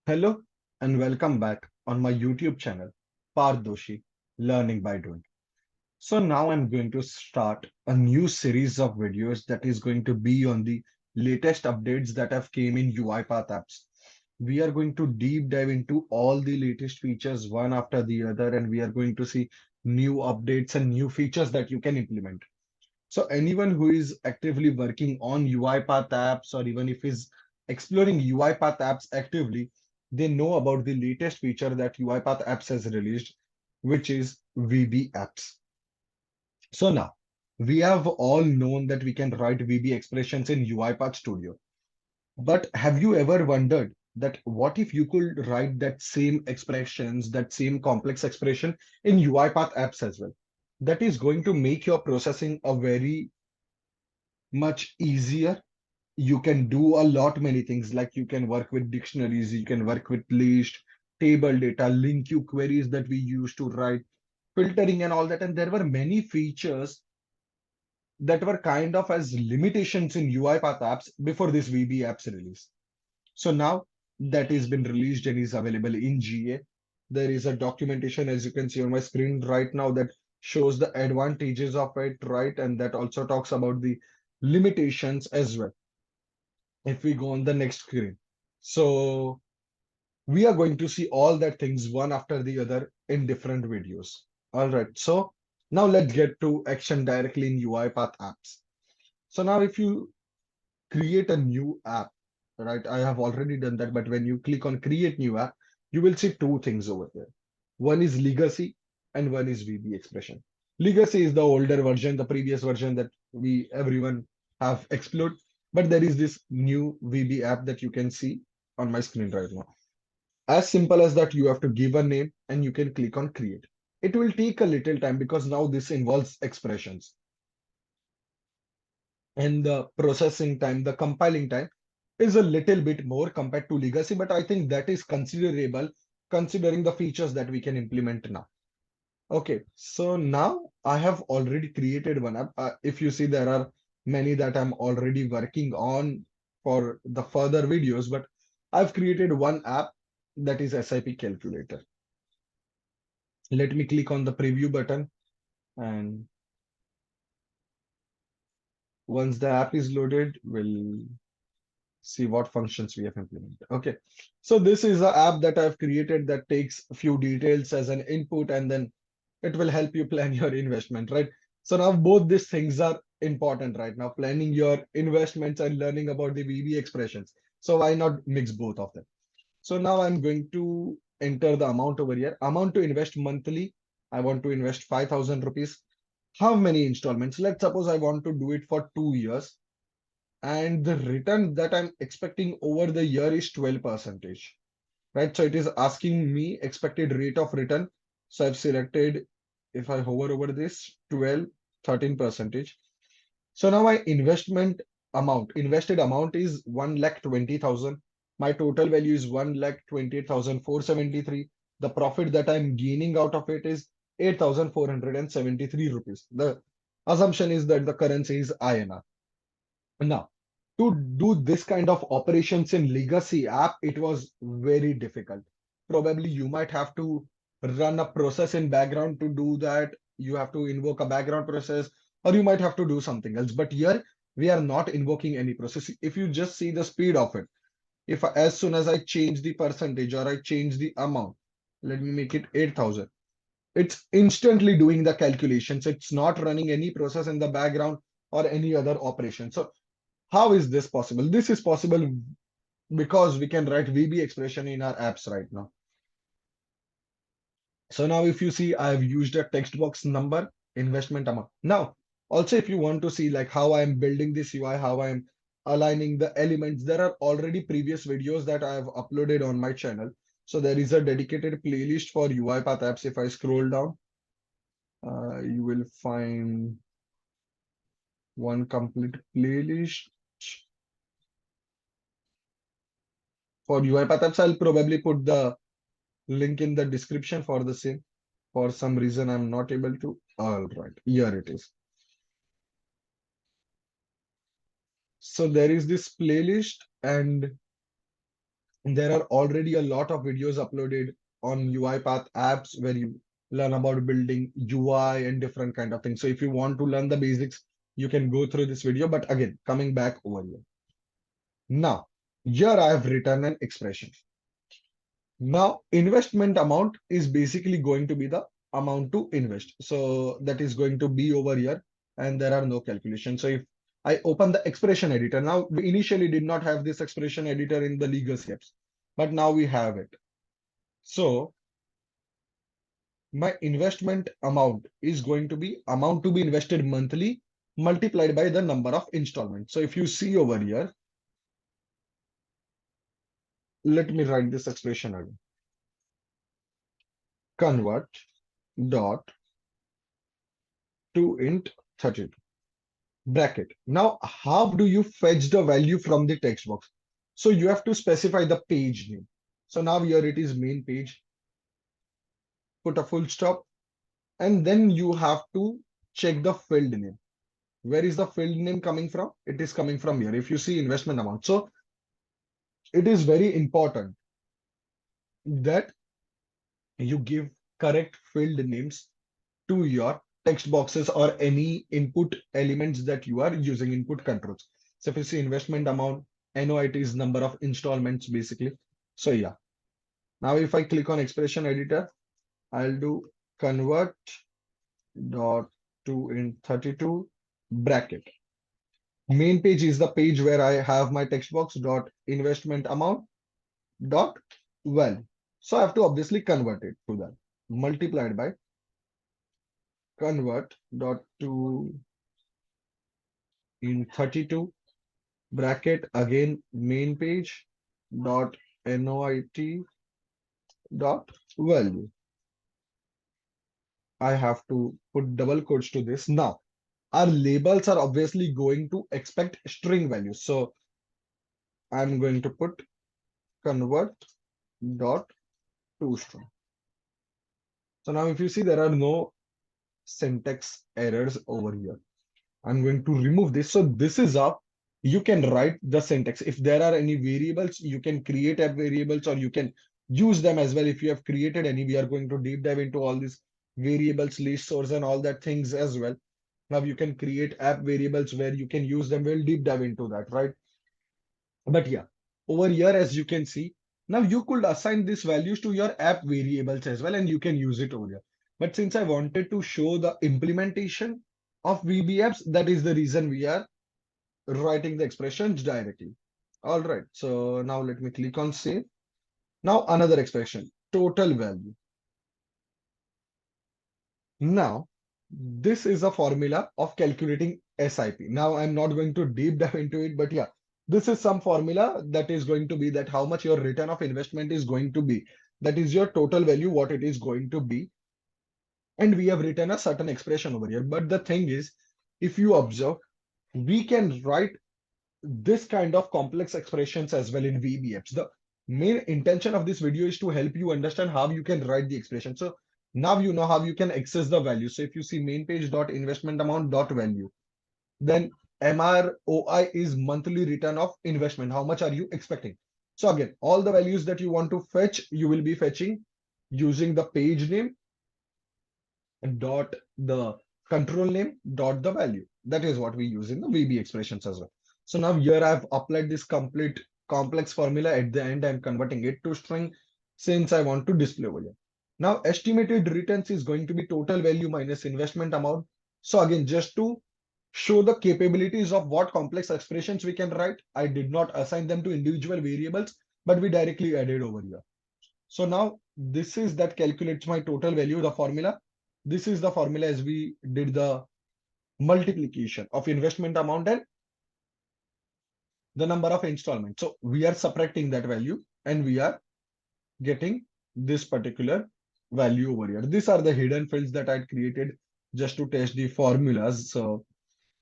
Hello and welcome back on my YouTube channel, Parth Doshi, Learning by Doing. So now I'm going to start a new series of videos that is going to be on the latest updates that have came in UiPath apps. We are going to deep dive into all the latest features one after the other, and we are going to see new updates and new features that you can implement. So anyone who is actively working on UiPath apps, or even if is exploring UiPath apps actively, they know about the latest feature that UiPath apps has released, which is VB apps. So now we have all known that we can write VB expressions in UiPath Studio. But have you ever wondered that what if you could write that same expressions, that same complex expression in UiPath apps as well? That is going to make your processing a very much easier. You can do a lot many things, like you can work with dictionaries, you can work with list, table data, link queue queries that we used to write, filtering and all that. And there were many features that were kind of as limitations in UiPath apps before this VB apps release. So now that has been released and is available in GA. There is a documentation, as you can see on my screen right now, that shows the advantages of it, right? And that also talks about the limitations as well. If we go on the next screen. So we are going to see all that things one after the other in different videos. All right. So now let's get to action directly in UiPath apps. So now if you create a new app, right? I have already done that, but when you click on create new app, you will see two things over there. One is legacy and one is VB expression. Legacy is the older version, the previous version that we everyone have explored. But there is this new VB app that you can see on my screen right now. As simple as that, you have to give a name and you can click on create. It will take a little time because now this involves expressions, and the processing time, the compiling time is a little bit more compared to legacy, but I think that is considerable considering the features that we can implement now. Okay, so now I have already created one app. If you see, there are many that I'm already working on for the further videos, but I've created one app that is SIP calculator. Let me click on the preview button, and once the app is loaded, we'll see what functions we have implemented. Okay, so this is an app that I've created that takes a few details as an input, and then it will help you plan your investment, right? So now both these things are important right now, planning your investments and learning about the VB expressions. So why not mix both of them? So now I'm going to enter the amount over here. Amount to invest monthly. I want to invest 5,000 rupees. How many installments? Let's suppose I want to do it for 2 years, and the return that I'm expecting over the year is 12%, right? So it is asking me expected rate of return. So I've selected, if I hover over this, 12, 13%. So now my invested amount is 1,20,000. My total value is 1,28,473. The profit that I'm gaining out of it is 8,473 rupees. The assumption is that the currency is INR. Now, to do this kind of operations in legacy app, it was very difficult. Probably you might have to run a process in background to do that. You have to invoke a background process, or you might have to do something else. But here we are not invoking any process. If you just see the speed of it, if as soon as I change the percentage or I change the amount, let me make it 8,000. It's instantly doing the calculations. It's not running any process in the background or any other operation. So how is this possible? This is possible because we can write VB expression in our apps right now. So now if you see, I've used a text box number, investment amount. Now, also if you want to see like how I'm building this UI, how I'm aligning the elements, there are already previous videos that I have uploaded on my channel. So there is a dedicated playlist for UiPath apps. If I scroll down, you will find one complete playlist for UiPath apps. I'll probably put the link in the description for the same. For some reason, I'm not able to. All right, here it is. So there is this playlist, and There are already a lot of videos uploaded on UiPath apps where you learn about building UI and different kind of things. So if you want to learn the basics, you can go through this video. But again, coming back over here. Now, here I have written an expression. Now, investment amount is basically going to be the amount to invest. So that is going to be over here, and there are no calculations. So if I open the expression editor, now we initially did not have this expression editor in the legacy apps, but now we have it. So my investment amount is going to be amount to be invested monthly multiplied by the number of installments. So if you see over here, let me write this expression again. Convert dot to int 32 bracket. Now, how do you fetch the value from the text box? So you have to specify the page name. So now here it is main page, put a full stop, and then you have to check the field name. Where is the field name coming from? It is coming from here. If you see investment amount. So it is very important that you give correct field names to your text boxes or any input elements that you are using, input controls. So if you see investment amount, NOIT is number of installments basically. So yeah. Now if I click on expression editor, I'll do convert dot to in 32 bracket. Main page is the page where I have my text box dot investment amount dot value. So I have to obviously convert it to that multiplied by convert dot to in 32 bracket again main page dot NOIT dot value. I have to put double quotes to this. Now, our labels are obviously going to expect string values. So I'm going to put convert dot to string. So now if you see there are no syntax errors over here. I'm going to remove this. So this is how you can write the syntax. If there are any variables, you can create app variables or you can use them as well. If you have created any, we are going to deep dive into all these variables, list source and all that things as well. Now you can create app variables where you can use them. We'll deep dive into that, right? But yeah, over here, as you can see, now you could assign these values to your app variables as well, and you can use it over here. But since I wanted to show the implementation of VB apps, that is the reason we are writing the expressions directly. All right, so now let me click on save. Now another expression, total value. Now, this is a formula of calculating SIP. Now, I'm not going to deep dive into it, but yeah, this is some formula that is going to be that how much your return of investment is going to be. That is your total value, what it is going to be. And we have written a certain expression over here. But the thing is, if you observe, we can write this kind of complex expressions as well in VB apps. The main intention of this video is to help you understand how you can write the expression. So now you know how you can access the value. So if you see main page dot investment amount dot value, then MROI is monthly return of investment. How much are you expecting? So again, all the values that you want to fetch, you will be fetching using the page name dot the control name dot the value. That is what we use in the VB expressions as well. So now here I've applied this complete complex formula at the end. I'm converting it to string since I want to display over here. Now estimated returns is going to be total value minus investment amount. So again, just to show the capabilities of what complex expressions we can write, I did not assign them to individual variables, but we directly added over here. So now this is that calculates my total value, the formula. This is the formula as we did the multiplication of investment amount and the number of installments. So we are subtracting that value and we are getting this particular value over here. These are the hidden fields that I created just to test the formulas. So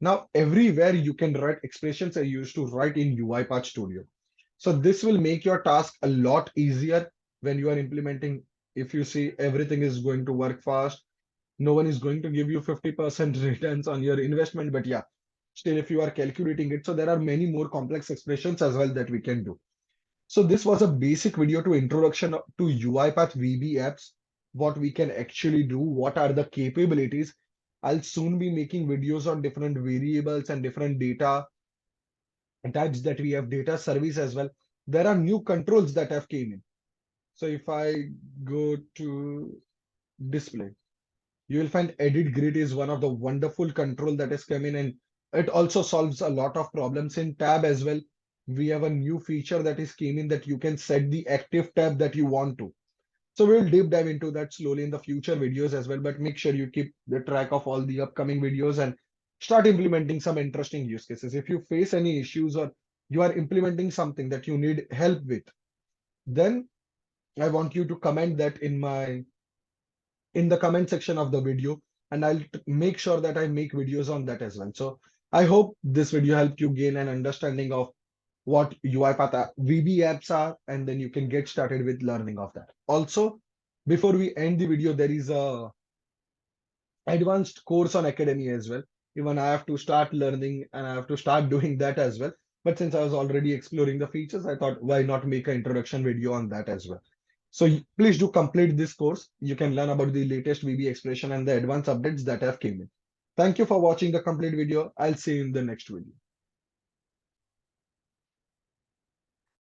now everywhere you can write expressions I used to write in UiPath Studio. So this will make your task a lot easier when you are implementing. If you see everything is going to work fast, no one is going to give you 50% returns on your investment, but yeah, still if you are calculating it, so there are many more complex expressions as well that we can do. So this was a basic video to introduction to UiPath VB apps, what we can actually do, what are the capabilities. I'll soon be making videos on different variables and different data types that we have, data service as well. There are new controls that have came in. So if I go to display, you will find edit grid is one of the wonderful control that has come in, and it also solves a lot of problems. In tab as well, we have a new feature that is came in that you can set the active tab that you want to. So we'll deep dive into that slowly in the future videos as well, but make sure you keep the track of all the upcoming videos and start implementing some interesting use cases. If you face any issues or you are implementing something that you need help with, then I want you to comment that in the comment section of the video, and I'll make sure that I make videos on that as well. So I hope this video helped you gain an understanding of what UiPath VB apps are, and then you can get started with learning of that. Also, before we end the video, there is a advanced course on Academy as well. Even I have to start learning and I have to start doing that as well. But since I was already exploring the features, I thought why not make an introduction video on that as well. So please do complete this course. You can learn about the latest VB expression and the advanced updates that have came in. Thank you for watching the complete video. I'll see you in the next video.